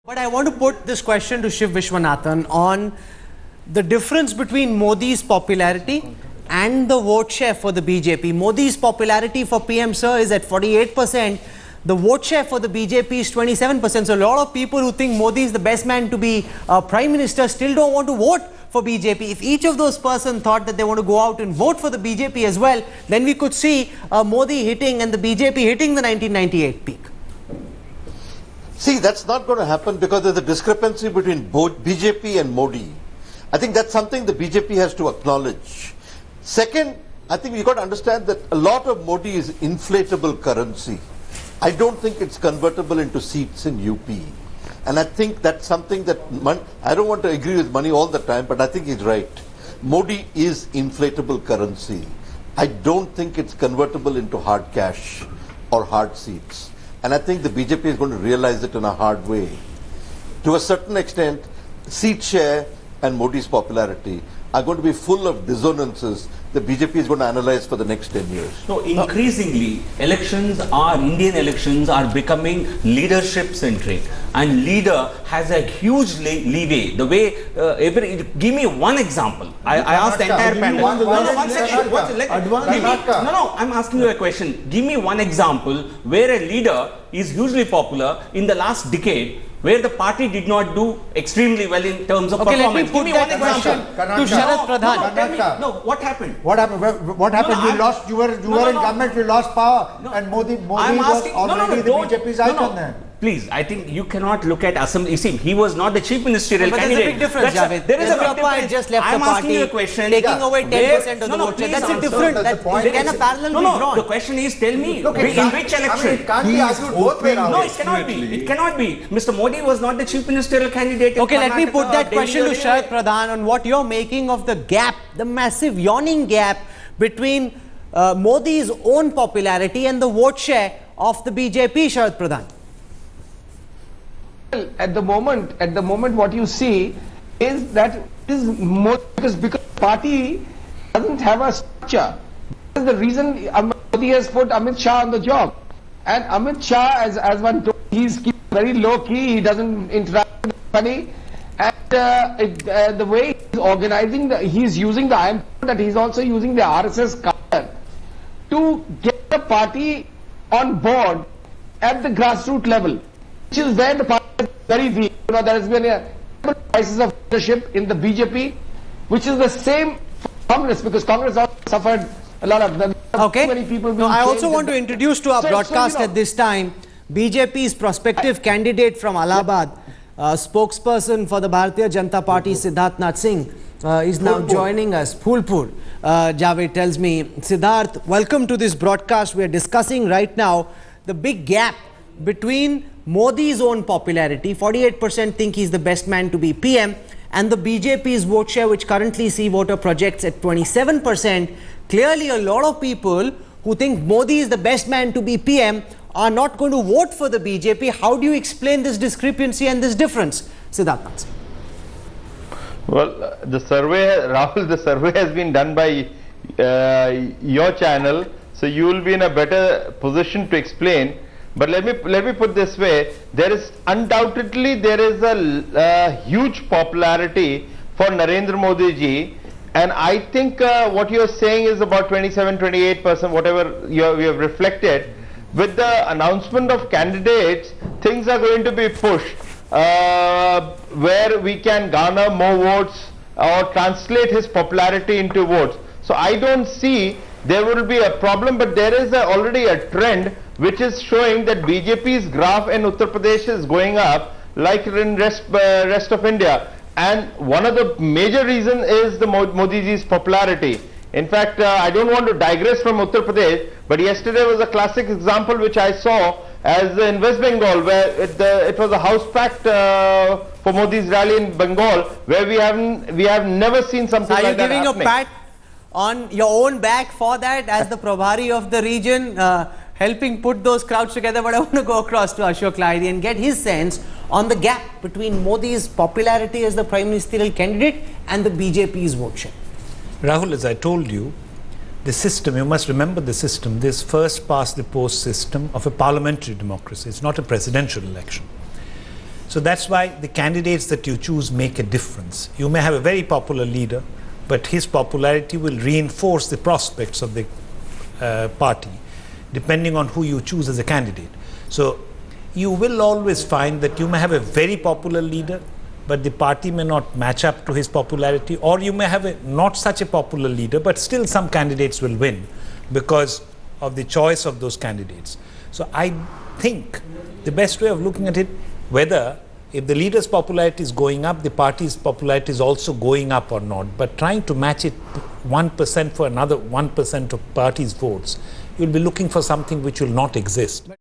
But I want to put this question to Shiv Vishwanathan on the difference between Modi's popularity and the vote share for the BJP. Modi's popularity for PM Sir is at 48%. The vote share for the BJP is 27%. So a lot of people who think Modi is the best man to be Prime Minister still don't want to vote for BJP. If each of those persons thought that they want to go out and vote for the BJP as well, then we could see Modi hitting and the BJP hitting the 1998 peak. See, that's not going to happen because there's a discrepancy between both BJP and Modi. I think that's something the BJP has to acknowledge. Second, I think we've got to understand that a lot of Modi is inflatable currency. I don't think it's convertible into seats in UP. And I think that's something that, I don't want to agree with Mani all the time, but I think he's right. Modi is inflatable currency. I don't think it's convertible into hard cash or hard seats. And I think the BJP is going to realize it in a hard way. To a certain extent, seat share and Modi's popularity are going to be full of dissonances the BJP is going to analyze for the next 10 years. No, increasingly, Indian elections are becoming leadership centric, and leader has a huge leeway. The way, give me one example. I asked the entire panel. One second. I'm asking you a question. Give me one example where a leader is hugely popular in the last decade, where the party did not do extremely well in terms of performance. Give me one example. To Sharad Pradhan. No, what happened? What happened? What happened? You lost. You were in government. You lost power, and Modi was already the BJP's icon then. Please, I think you cannot look at Assembly. You see, he was not the chief ministerial candidate. There's a big difference, Javed. There is a big difference. Just left the party, asking you a question. Taking away 10% of the vote share. That's a different. Can a parallel be drawn? The question is, tell me, in which election? It can't be argued both ways. No, it cannot be. It cannot be. Mr. Modi was not the chief ministerial candidate. Okay, let me put that question to Sharad Pradhan on what you're making of the gap, the massive yawning gap between Modi's own popularity and the vote share of the BJP, Sharad Pradhan. Well, at the moment, what you see is that because the party doesn't have a structure. That is the reason Modi has put Amit Shah on the job. And Amit Shah, as one told, he's very low key. He doesn't interact with anybody. And the way he's organizing, he's using the I'm that he's also using the RSS counter to get the party on board at the grassroots level, which is where the party is very weak. There has been a crisis of leadership in the BJP, which is the same for Congress, because Congress also suffered a lot of them. Okay. Many people now, I also want to introduce to our broadcast at this time BJP's prospective candidate from Allahabad, spokesperson for the Bharatiya Janata Party, Siddharth Nath Singh, is now joining us. Phulpur, Javed tells me. Siddharth, welcome to this broadcast. We are discussing right now the big gap between Modi's own popularity, 48% think he's the best man to be PM, and the BJP's vote share, which currently see voter projects at 27%. Clearly, a lot of people who think Modi is the best man to be PM are not going to vote for the BJP. How do you explain this discrepancy and this difference, Siddharth Nath Singh? Well, the survey, Rahul, the survey has been done by your channel, so you will be in a better position to explain. But let me put this way: there is undoubtedly a huge popularity for Narendra Modi ji, and I think what you are saying is about 27-28%, whatever you have reflected. With the announcement of candidates, things are going to be pushed where we can garner more votes or translate his popularity into votes. So I don't see there will be a problem, but there is already a trend which is showing that BJP's graph in Uttar Pradesh is going up like in rest of India. And one of the major reasons is the Modi ji's popularity. In fact, I don't want to digress from Uttar Pradesh, but yesterday was a classic example which I saw as in West Bengal, where it was a house packed for Modi's rally in Bengal, where we have never seen something like that happening. Are you giving a pat on your own back for that as the Prabhari of the region, helping put those crowds together? But I want to go across to Ashok Lahiri and get his sense on the gap between Modi's popularity as the Prime Ministerial candidate and the BJP's vote share. Rahul, as I told you, the system, you must remember the system, this first past the post system of a parliamentary democracy. It's not a presidential election. So that's why the candidates that you choose make a difference. You may have a very popular leader, but his popularity will reinforce the prospects of the party, depending on who you choose as a candidate. So you will always find that you may have a very popular leader, but the party may not match up to his popularity, or you may have not such a popular leader, but still some candidates will win because of the choice of those candidates. So I think the best way of looking at it, whether if the leader's popularity is going up, the party's popularity is also going up or not, but trying to match it 1% for another 1% of party's votes, you'll be looking for something which will not exist.